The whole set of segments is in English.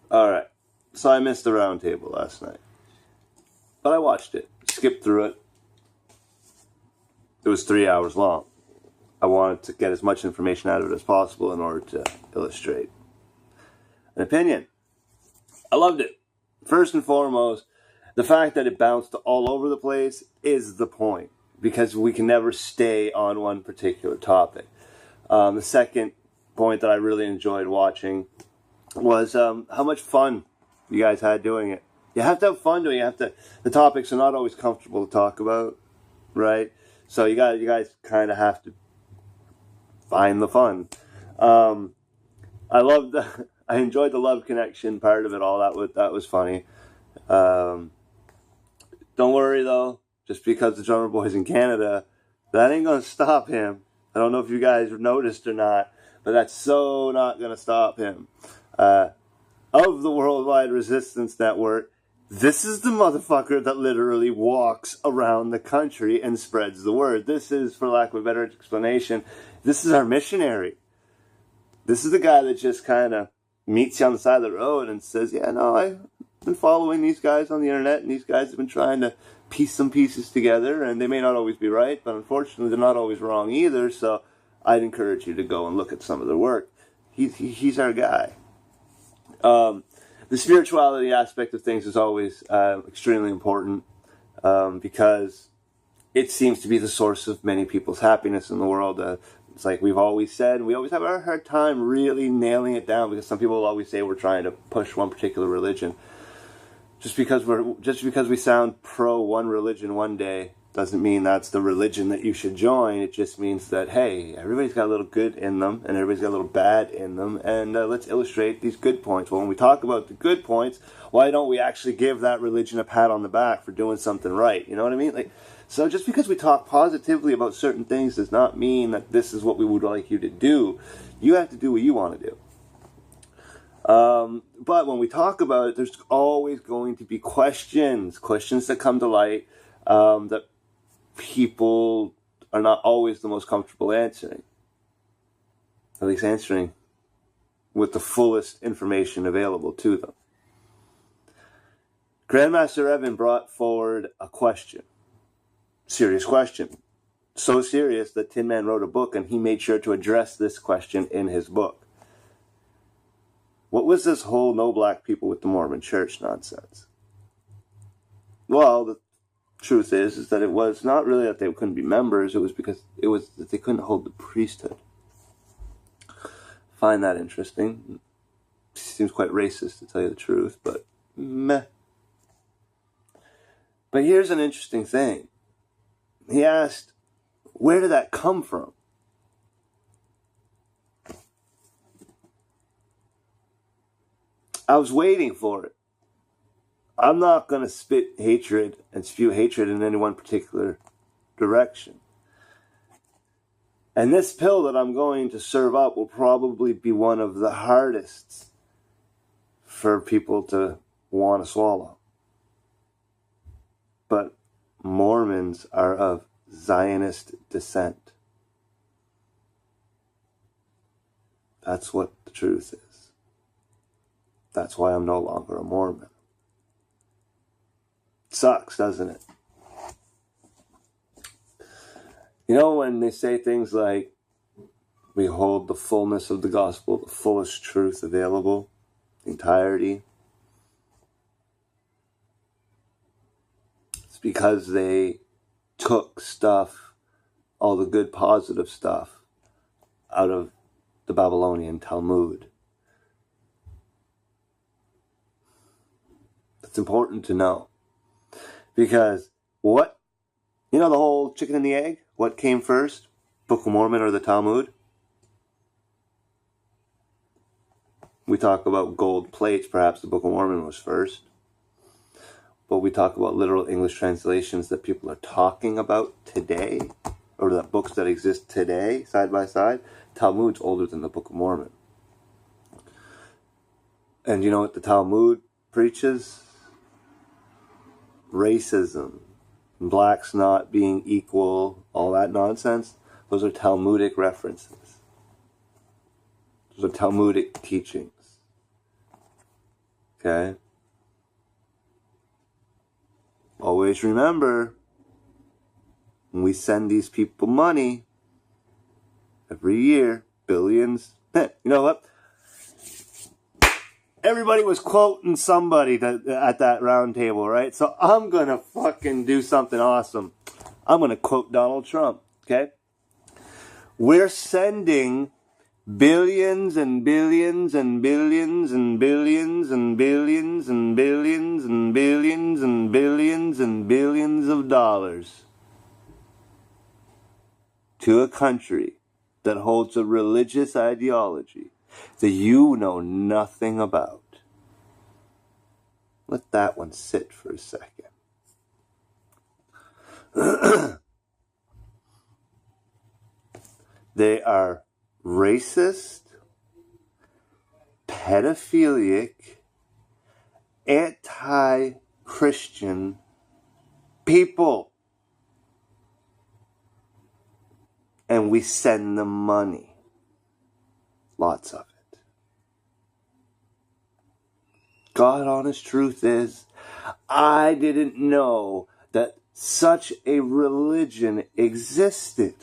Alright, so I missed the round table last night. But I watched it, skipped through it. It was 3 hours long. I wanted to get as much information out of it as possible in order to illustrate an opinion. I loved it. First and foremost, the fact that it bounced all over the place is the point, because we can never stay on one particular topic. The second point that I really enjoyed watching was how much fun you guys had doing it. You have to have fun doing it. The topics are not always comfortable to talk about, right? So you guys kind of have to find the fun. I enjoyed the love connection part of it all. That was funny. Don't worry though, just because the drummer boy's in Canada, that ain't gonna stop him. I don't know if you guys noticed or not, but that's so not gonna stop him. Of the Worldwide Resistance Network, this is the motherfucker that literally walks around the country and spreads the word. This is, for lack of a better explanation, this is our missionary. This is the guy that just kind of meets you on the side of the road and says, yeah, no, I've been following these guys on the internet, and these guys have been trying to piece some pieces together, and they may not always be right, but unfortunately they're not always wrong either, so I'd encourage you to go and look at some of their work. He's our guy. The spirituality aspect of things is always extremely important because it seems to be the source of many people's happiness in the world. It's like we've always said, we always have a hard time really nailing it down, because some people will always say we're trying to push one particular religion. Just because we sound pro one religion one day doesn't mean that's the religion that you should join. It just means that, hey, everybody's got a little good in them and everybody's got a little bad in them, and let's illustrate these good points. Well, when we talk about the good points, why don't we actually give that religion a pat on the back for doing something right? You know what I mean? So just because we talk positively about certain things does not mean that this is what we would like you to do. You have to do what you want to do. But when we talk about it, there's always going to be questions that come to light that people are not always the most comfortable answering. At least answering with the fullest information available to them. Grandmaster Evan brought forward a question. Serious question. So serious that Tin Man wrote a book, and he made sure to address this question in his book. What was this whole no black people with the Mormon Church nonsense? Well, the truth is that it was not really that they couldn't be members, it was that they couldn't hold the priesthood. Find that interesting. Seems quite racist, to tell you the truth, but meh. But here's an interesting thing. He asked, where did that come from? I was waiting for it. I'm not going to spit hatred and spew hatred in any one particular direction. And this pill that I'm going to serve up will probably be one of the hardest for people to want to swallow. But Mormons are of Zionist descent. That's what the truth is. That's why I'm no longer a Mormon. Sucks, doesn't it? You know, when they say things like, we hold the fullness of the gospel, the fullest truth available, the entirety, it's because they took stuff, all the good positive stuff, out of the Babylonian Talmud. That's important to know. Because the whole chicken and the egg? What came first? Book of Mormon or the Talmud? We talk about gold plates, perhaps the Book of Mormon was first. But we talk about literal English translations that people are talking about today, or the books that exist today, side by side. Talmud's older than the Book of Mormon. And you know what the Talmud preaches? Racism, blacks not being equal, all that nonsense. Those are Talmudic references. Those are Talmudic teachings. Okay? Always remember, when we send these people money every year, billions. You know what? Everybody was quoting somebody at that round table, right? So I'm going to fucking do something awesome. I'm going to quote Donald Trump, okay? We're sending billions and billions and billions and billions and billions and billions and billions and billions and billions of dollars to a country that holds a religious ideology that you know nothing about. Let that one sit for a second. They are racist, pedophilic, anti-Christian people. And we send them money. Lots of it. God honest truth is, I didn't know that such a religion existed.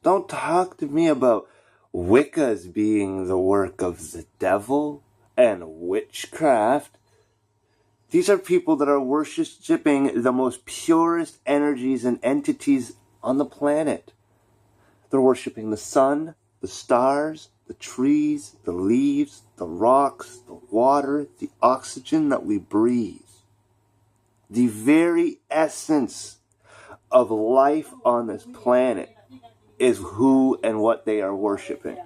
Don't talk to me about Wiccas being the work of the devil and witchcraft. These are people that are worshipping the most purest energies and entities on the planet. They're worshipping the sun, the stars, the trees, the leaves, the rocks, the water, the oxygen that we breathe. The very essence of life on this planet is who and what they are worshipping.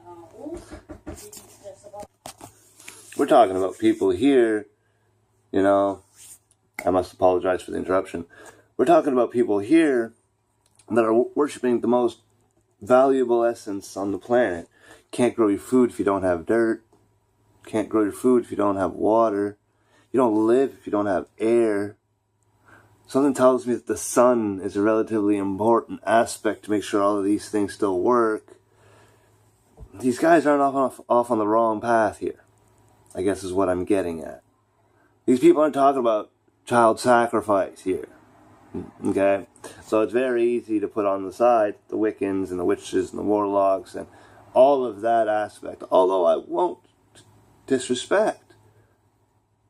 We're talking about people here, you know, I must apologize for the interruption. We're talking about people here that are worshipping the most valuable essence on the planet. Can't grow your food if you don't have dirt. Can't grow your food if you don't have water. You don't live if you don't have air. Something tells me that the sun is a relatively important aspect to make sure all of these things still work. These guys aren't off on the wrong path here, I guess is what I'm getting at. These people aren't talking about child sacrifice here. Okay? So it's very easy to put on the side the Wiccans and the witches and the warlocks and all of that aspect. Although I won't disrespect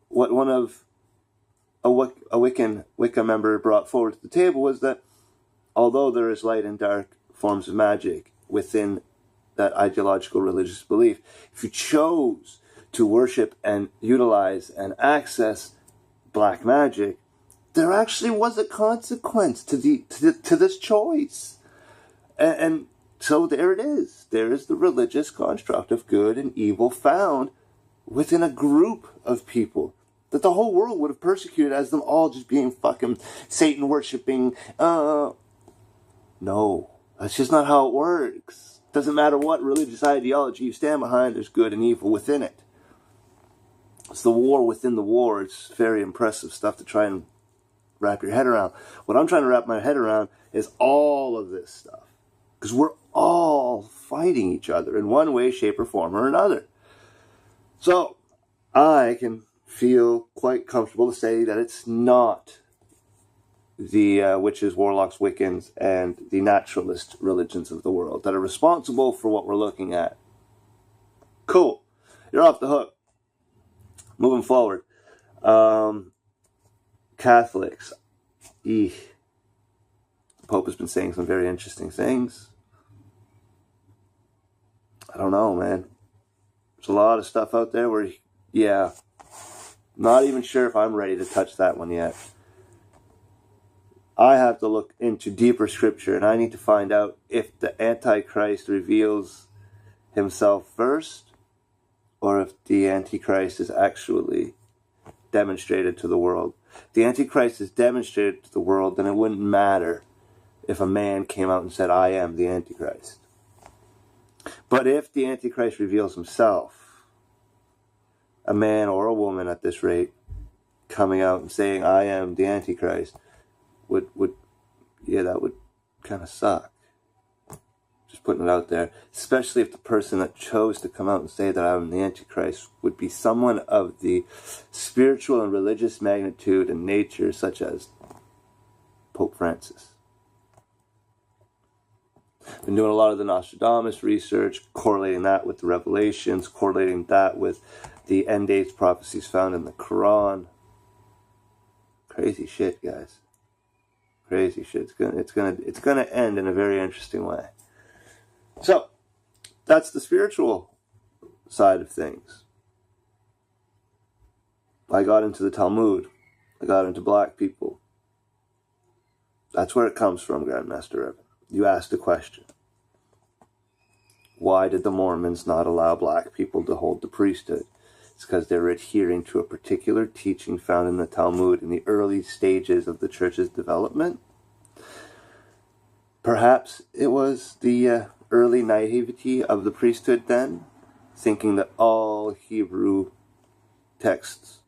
what one of a Wicca member brought forward to the table was that although there is light and dark forms of magic within that ideological religious belief, if you chose to worship and utilize and access black magic, there actually was a consequence to this choice. And so there it is. There is the religious construct of good and evil found within a group of people that the whole world would have persecuted as them all just being fucking Satan worshipping. No, that's just not how it works. Doesn't matter what religious ideology you stand behind, there's good and evil within it. It's the war within the war. It's very impressive stuff to try and wrap your head around. What I'm trying to wrap my head around is all of this stuff. Because we're all fighting each other in one way, shape, or form or another. So, I can feel quite comfortable to say that it's not the witches, warlocks, Wiccans, and the naturalist religions of the world that are responsible for what we're looking at. Cool. You're off the hook. Moving forward. Catholics. The Pope has been saying some very interesting things. I don't know, man. There's a lot of stuff out there where, yeah, not even sure if I'm ready to touch that one yet. I have to look into deeper scripture, and I need to find out if the Antichrist reveals himself first, or if the Antichrist is actually demonstrated to the world. If the Antichrist is demonstrated to the world, then it wouldn't matter if a man came out and said, I am the Antichrist. But if the Antichrist reveals himself, a man or a woman at this rate, coming out and saying, I am the Antichrist, that would kind of suck. Just putting it out there, especially if the person that chose to come out and say that I'm the Antichrist would be someone of the spiritual and religious magnitude and nature, such as Pope Francis. Been doing a lot of the Nostradamus research, correlating that with the Revelations, correlating that with the end days prophecies found in the Quran. Crazy shit, guys. Crazy shit. It's gonna end in a very interesting way. So, that's the spiritual side of things. I got into the Talmud. I got into black people. That's where it comes from, Grandmaster Evan. You asked a question. Why did the Mormons not allow black people to hold the priesthood? It's because they were adhering to a particular teaching found in the Talmud in the early stages of the church's development. Perhaps it was the early naivety of the priesthood then, thinking that all Hebrew texts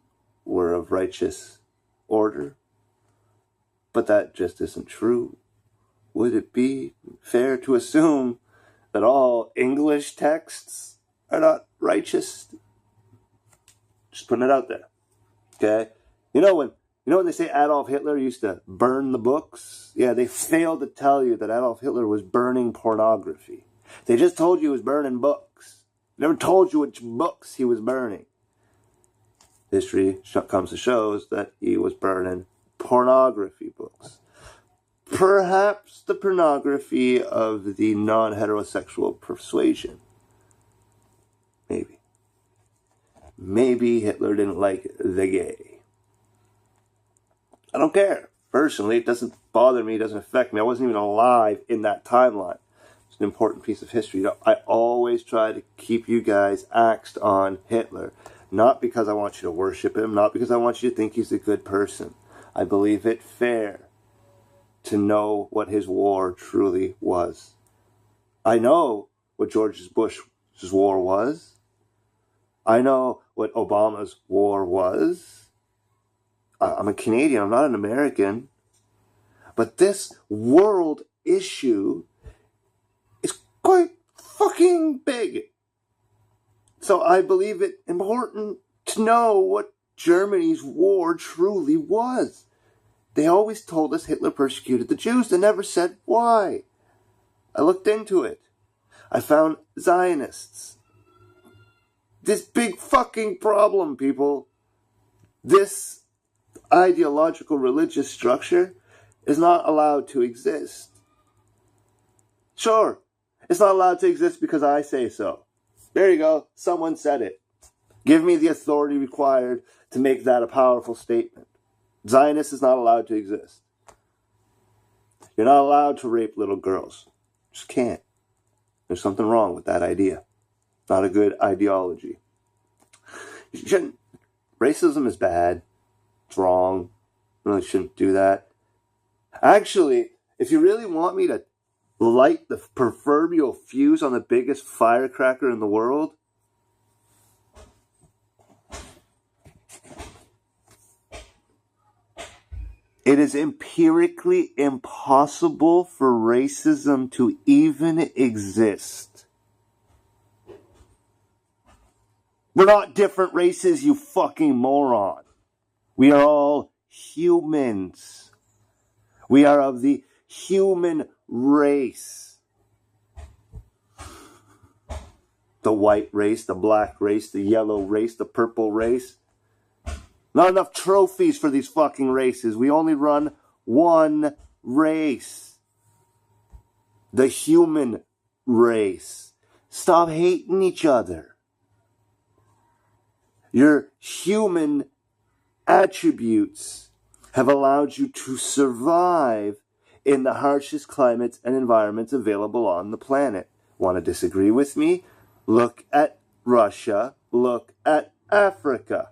were of righteous order. But that just isn't true. Would it be fair to assume that all English texts are not righteous? Just putting it out there. Okay? You know when they say Adolf Hitler used to burn the books? Yeah, they failed to tell you that Adolf Hitler was burning pornography. They just told you he was burning books. Never told you which books he was burning. History comes to shows that he was burning pornography books. Perhaps the pornography of the non-heterosexual persuasion. Maybe. Maybe Hitler didn't like the gay. I don't care. Personally, it doesn't bother me. It doesn't affect me. I wasn't even alive in that timeline. It's an important piece of history. I always try to keep you guys axed on Hitler. Not because I want you to worship him. Not because I want you to think he's a good person. I believe it fair to know what his war truly was. I know what George Bush's war was. I know what Obama's war was. I'm a Canadian, I'm not an American. But this world issue is quite fucking big. So I believe it important to know what Germany's war truly was. They always told us Hitler persecuted the Jews. They never said why. I looked into it. I found Zionists. This big fucking problem, people. This ideological religious structure is not allowed to exist. Sure, it's not allowed to exist because I say so. There you go. Someone said it. Give me the authority required to make that a powerful statement. Zionist is not allowed to exist. You're not allowed to rape little girls. Just can't. There's something wrong with that idea. Not a good ideology. You shouldn't. Racism is bad. It's wrong. You really shouldn't do that. Actually, if you really want me to light the proverbial fuse on the biggest firecracker in the world, it is empirically impossible for racism to even exist. We're not different races, you fucking moron. We are all humans. We are of the human race. The white race, the black race, the yellow race, the purple race. Not enough trophies for these fucking races. We only run one race. The human race. Stop hating each other. Your human attributes have allowed you to survive in the harshest climates and environments available on the planet. Want to disagree with me? Look at Russia. Look at Africa.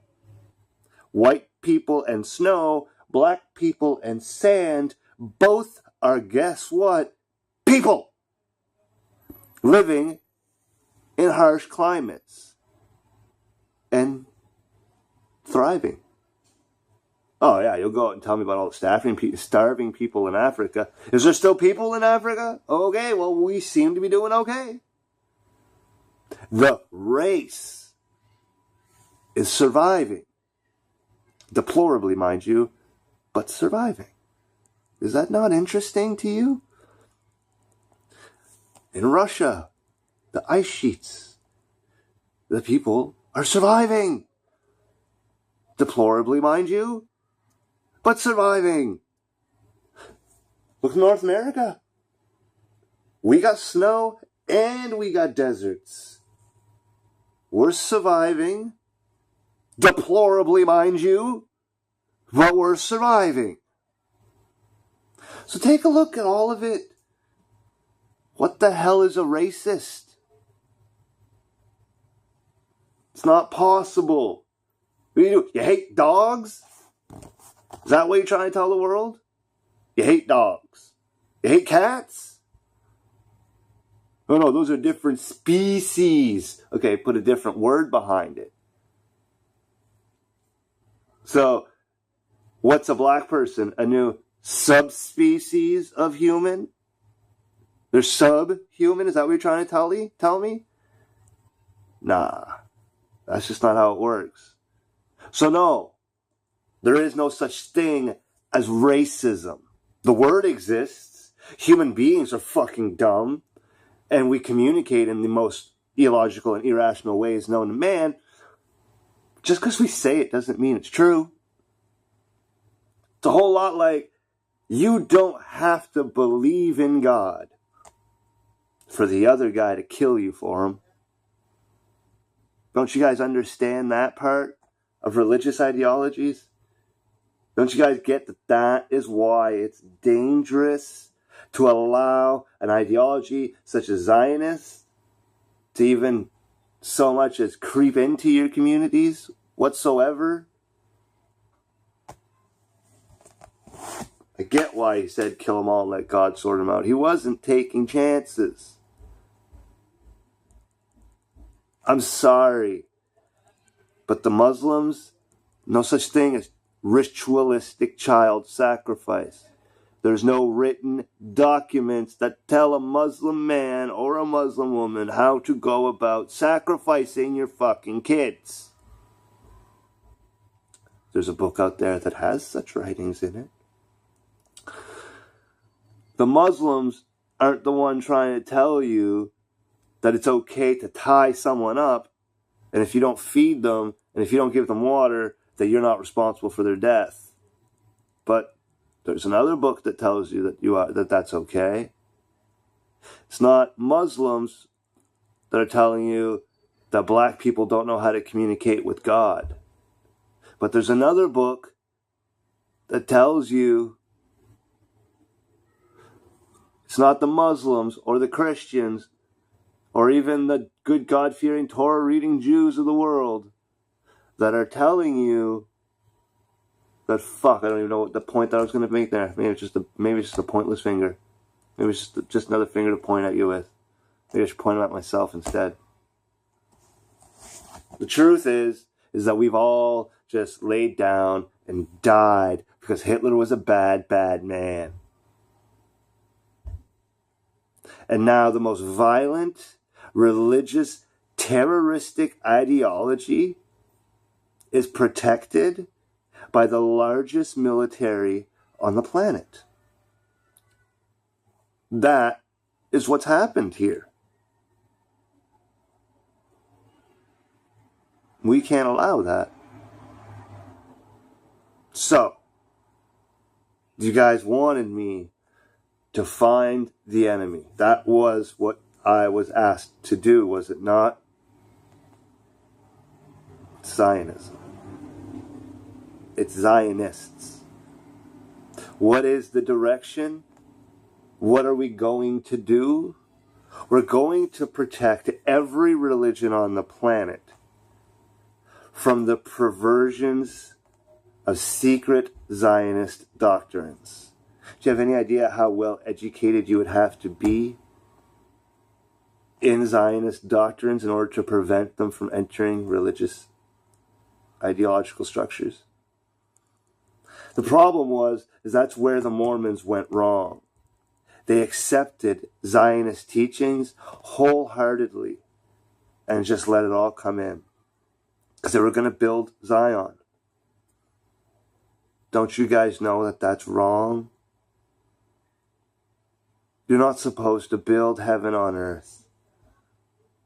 White people and snow, black people and sand, both are, guess what? People! Living in harsh climates and thriving. Oh yeah, you'll go out and tell me about all the starving people in Africa. Is there still people in Africa? Okay, well, we seem to be doing okay. The race is surviving. Deplorably, mind you, but surviving. Is that not interesting to you? In Russia, the ice sheets, the people are surviving. Deplorably, mind you, but surviving. Look at North America. We got snow and we got deserts. We're surviving. Deplorably, mind you, but we're surviving. So take a look at all of it. What the hell is a racist? It's not possible. What do? You hate dogs? Is that what you're trying to tell the world? You hate dogs. You hate cats? Oh no, those are different species. Okay, put a different word behind it. So, what's a black person? A new subspecies of human? They're subhuman? Is that what you're trying to tell me? Nah, that's just not how it works. So no, there is no such thing as racism. The word exists. Human beings are fucking dumb. And we communicate in the most illogical and irrational ways known to man. Just because we say it doesn't mean it's true. It's a whole lot like, you don't have to believe in God for the other guy to kill you for him. Don't you guys understand that part of religious ideologies? Don't you guys get that that is why it's dangerous to allow an ideology such as Zionist to even so much as creep into your communities whatsoever? I get why he said kill them all and let God sort them out. He wasn't taking chances. I'm sorry, but the Muslims, no such thing as ritualistic child sacrifice. There's no written documents that tell a Muslim man or a Muslim woman how to go about sacrificing your fucking kids. There's a book out there that has such writings in it. The Muslims aren't the one trying to tell you that it's okay to tie someone up, and if you don't feed them, and if you don't give them water, that you're not responsible for their death. But there's another book that tells you that that's okay. It's not Muslims that are telling you that black people don't know how to communicate with God. But there's another book that tells you it's not the Muslims or the Christians or even the good God-fearing Torah-reading Jews of the world that are telling you that I don't even know what the point that I was going to make there. Maybe it's just a pointless finger. Maybe it's just another finger to point at you with. Maybe I should point them at myself instead. The truth is that we've all just laid down and died because Hitler was a bad, bad man. And now the most violent, religious, terroristic ideology is protected by the largest military on the planet. That is what's happened here. We can't allow that. So, you guys wanted me to find the enemy. That was what I was asked to do, was it not? Zionism. It's Zionists. What is the direction? What are we going to do? We're going to protect every religion on the planet from the perversions of secret Zionist doctrines. Do you have any idea how well educated you would have to be in Zionist doctrines in order to prevent them from entering religious ideological structures? The problem is that's where the Mormons went wrong. They accepted Zionist teachings wholeheartedly and just let it all come in. Because they were going to build Zion. Don't you guys know that that's wrong? You're not supposed to build heaven on earth.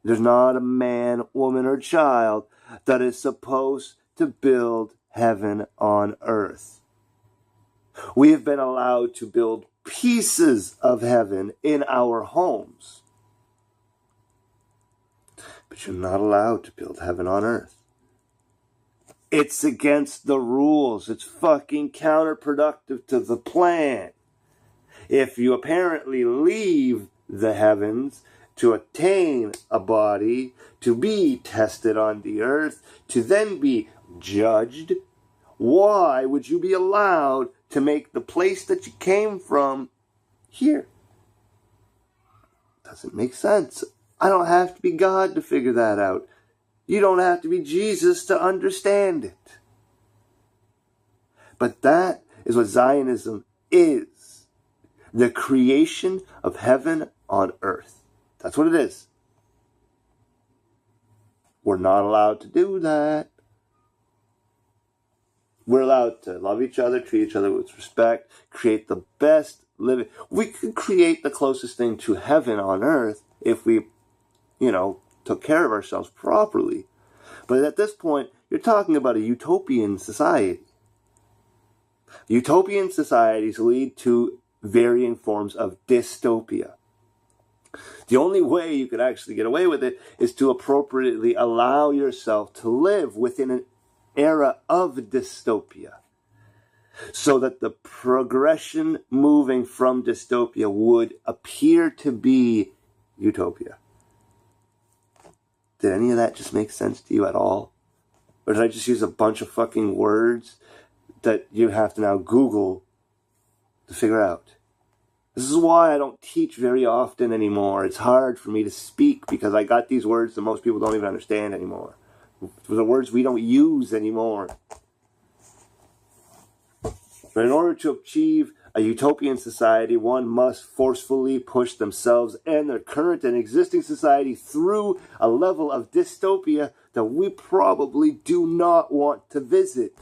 There's not a man, woman, or child that is supposed to build heaven on earth. We have been allowed to build pieces of heaven in our homes. But you're not allowed to build heaven on earth. It's against the rules. It's fucking counterproductive to the plan. If you apparently leave the heavens to attain a body, to be tested on the earth, to then be judged, why would you be allowed to make the place that you came from here? Doesn't make sense. I don't have to be God to figure that out. You don't have to be Jesus to understand it. But that is what Zionism is. The creation of heaven on earth. That's what it is. We're not allowed to do that. We're allowed to love each other, treat each other with respect, create the best living. We could create the closest thing to heaven on earth if we, took care of ourselves properly. But at this point, you're talking about a utopian society. Utopian societies lead to varying forms of dystopia. The only way you could actually get away with it is to appropriately allow yourself to live within an era of dystopia, so that the progression moving from dystopia would appear to be utopia. Did any of that just make sense to you at all? Or did I just use a bunch of fucking words that you have to now Google to figure out? This is why I don't teach very often anymore. It's hard for me to speak because I got these words that most people don't even understand anymore. The words we don't use anymore. But in order to achieve a utopian society, one must forcefully push themselves and their current and existing society through a level of dystopia that we probably do not want to visit,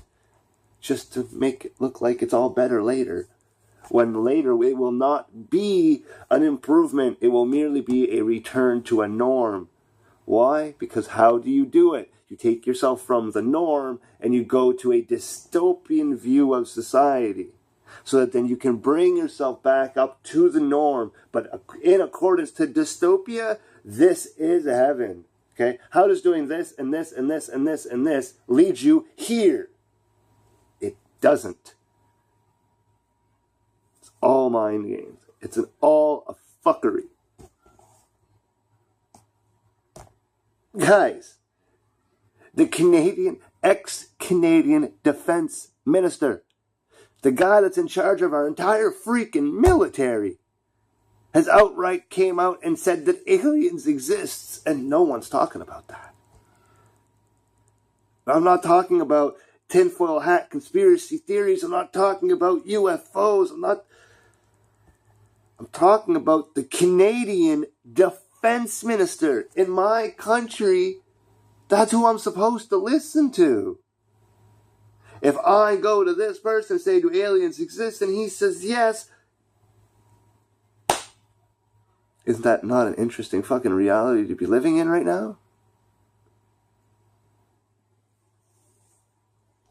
just to make it look like it's all better later. When later it will not be an improvement, it will merely be a return to a norm. Why? Because how do you do it? You take yourself from the norm and you go to a dystopian view of society, so that then you can bring yourself back up to the norm. But in accordance to dystopia, this is heaven. Okay? How does doing this and this and this and this and this lead you here? It doesn't. It's all mind games. It's all a fuckery. Guys, the ex-Canadian defense minister, the guy that's in charge of our entire freaking military, has outright came out and said that aliens exist, and no one's talking about that. I'm not talking about tinfoil hat conspiracy theories. I'm not talking about UFOs. I'm talking about the Canadian defense minister in my country. That's who I'm supposed to listen to. If I go to this person and say, do aliens exist? And he says yes. Isn't that not an interesting fucking reality to be living in right now?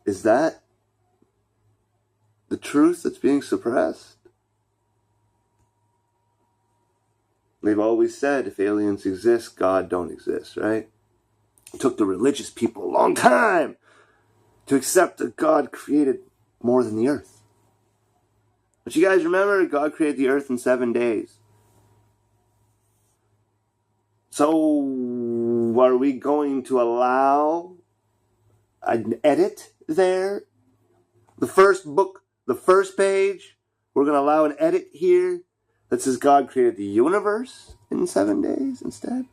Is that the truth that's being suppressed? They've always said if aliens exist, God don't exist, right? It took the religious people a long time to accept that God created more than the earth. But you guys remember, God created the earth in 7 days. So, are we going to allow an edit there? The first book, the first page, we're going to allow an edit here that says God created the universe in 7 days instead?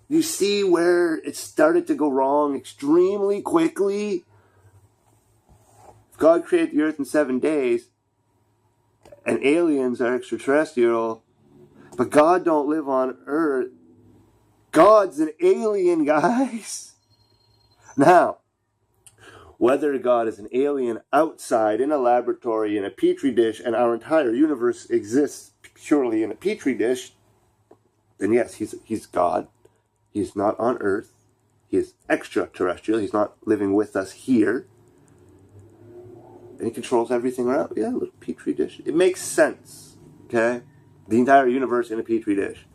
You see where it started to go wrong extremely quickly? God created the earth in 7 days, and aliens are extraterrestrial, but God don't live on earth. God's an alien, guys. Now, whether God is an alien outside in a laboratory in a petri dish and our entire universe exists purely in a petri dish, then yes, he's God. He's not on earth. He is extraterrestrial. He's not living with us here. And he controls everything around. Yeah, a little petri dish. It makes sense. Okay? The entire universe in a petri dish.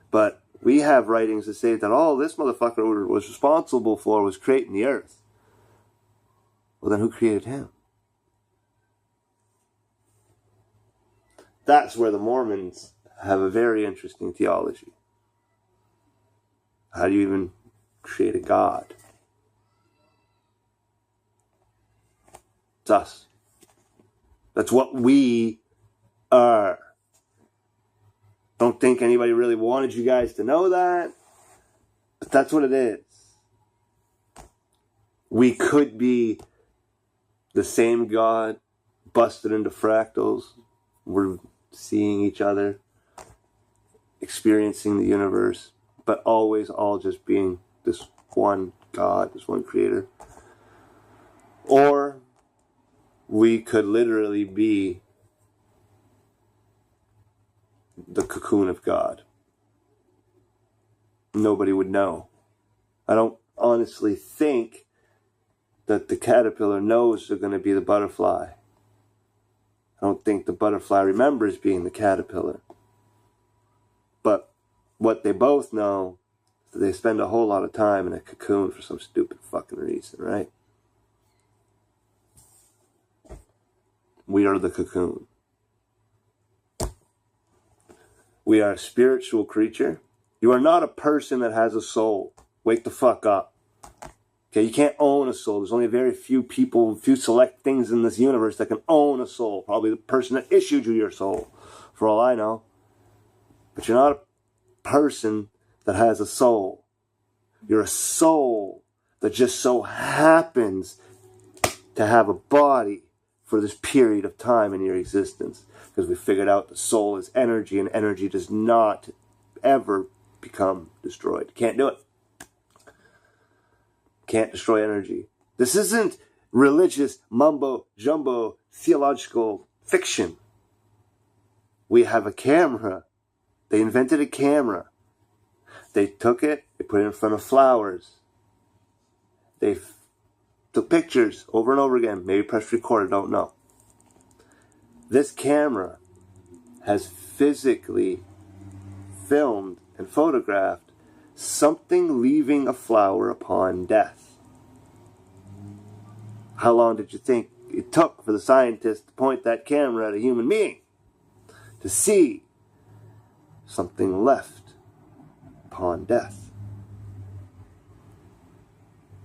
But we have writings that say that all this motherfucker was responsible for was creating the earth. Well, then who created him? That's where the Mormons have a very interesting theology. How do you even create a God? It's us. That's what we are. Don't think anybody really wanted you guys to know that, but that's what it is. We could be the same God, busted into fractals. We're seeing each other, experiencing the universe, but always all just being this one God, this one creator. Or we could literally be the cocoon of God. Nobody would know. I don't honestly think that the caterpillar knows they're going to be the butterfly. I don't think the butterfly remembers being the caterpillar. But what they both know is that they spend a whole lot of time in a cocoon for some stupid fucking reason, right? We are the cocoon. We are a spiritual creature. You are not a person that has a soul. Wake the fuck up. Okay, you can't own a soul. There's only very few people, few select things in this universe that can own a soul. Probably the person that issued you your soul, for all I know. But you're not a person that has a soul. You're a soul that just so happens to have a body for this period of time in your existence. Because we figured out the soul is energy, and energy does not ever become destroyed. Can't do it. Can't destroy energy. This isn't religious mumbo-jumbo theological fiction. We have a camera. They invented a camera. They took it, they put it in front of flowers. They took pictures over and over again. Maybe pressed record, I don't know. This camera has physically filmed and photographed something leaving a flower upon death. How long did you think it took for the scientists to point that camera at a human being to see something left upon death?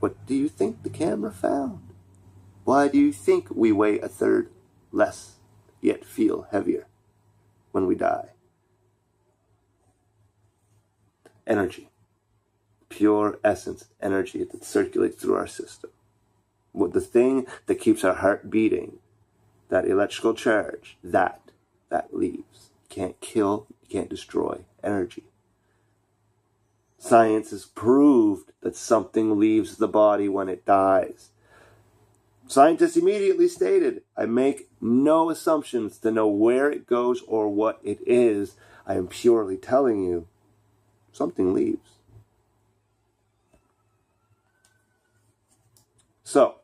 What do you think the camera found? Why do you think we weigh a third less, yet feel heavier when we die? Energy. Pure essence, energy that circulates through our system. What the thing that keeps our heart beating, that electrical charge, that leaves. You can't kill, you can't destroy energy. Science has proved that something leaves the body when it dies. Scientists immediately stated, I make no assumptions to know where it goes or what it is. I am purely telling you, something leaves. So,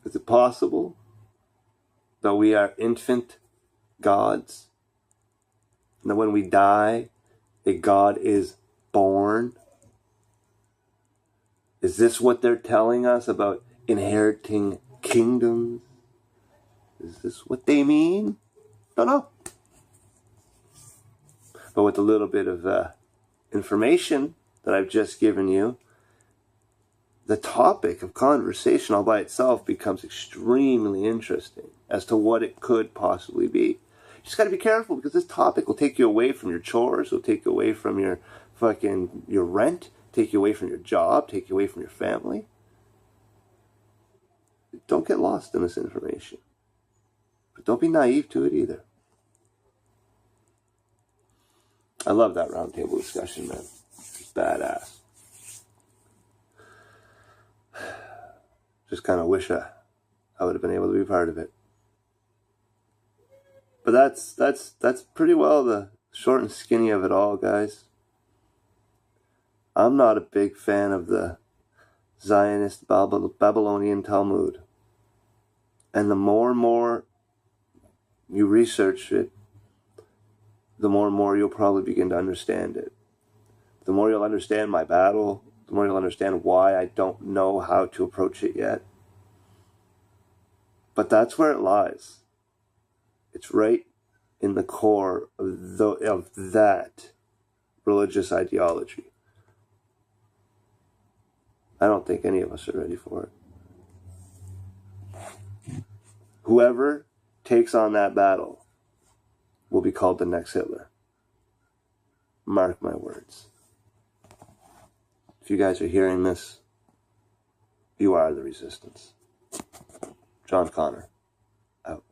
is it possible that we are infant gods? And that when we die, a god is born? Is this what they're telling us about inheriting kingdoms? Is this what they mean? Don't know. But with a little bit of information that I've just given you, the topic of conversation all by itself becomes extremely interesting as to what it could possibly be. You just got to be careful, because this topic will take you away from your chores, will take you away from your rent, take you away from your job, take you away from your family. don't get lost in this information. But don't be naive to it either. I love that roundtable discussion, man. It's badass. Just kind of wish I would have been able to be part of it. But that's pretty well the short and skinny of it all, guys. I'm not a big fan of the Zionist Babylonian Talmud. And the more and more you research it, the more and more you'll probably begin to understand it. The more you'll understand my battle, the more you'll understand why I don't know how to approach it yet. But that's where it lies. It's right in the core of that religious ideology. I don't think any of us are ready for it. Whoever takes on that battle will be called the next Hitler. Mark my words. If you guys are hearing this, you are the resistance. John Connor, out.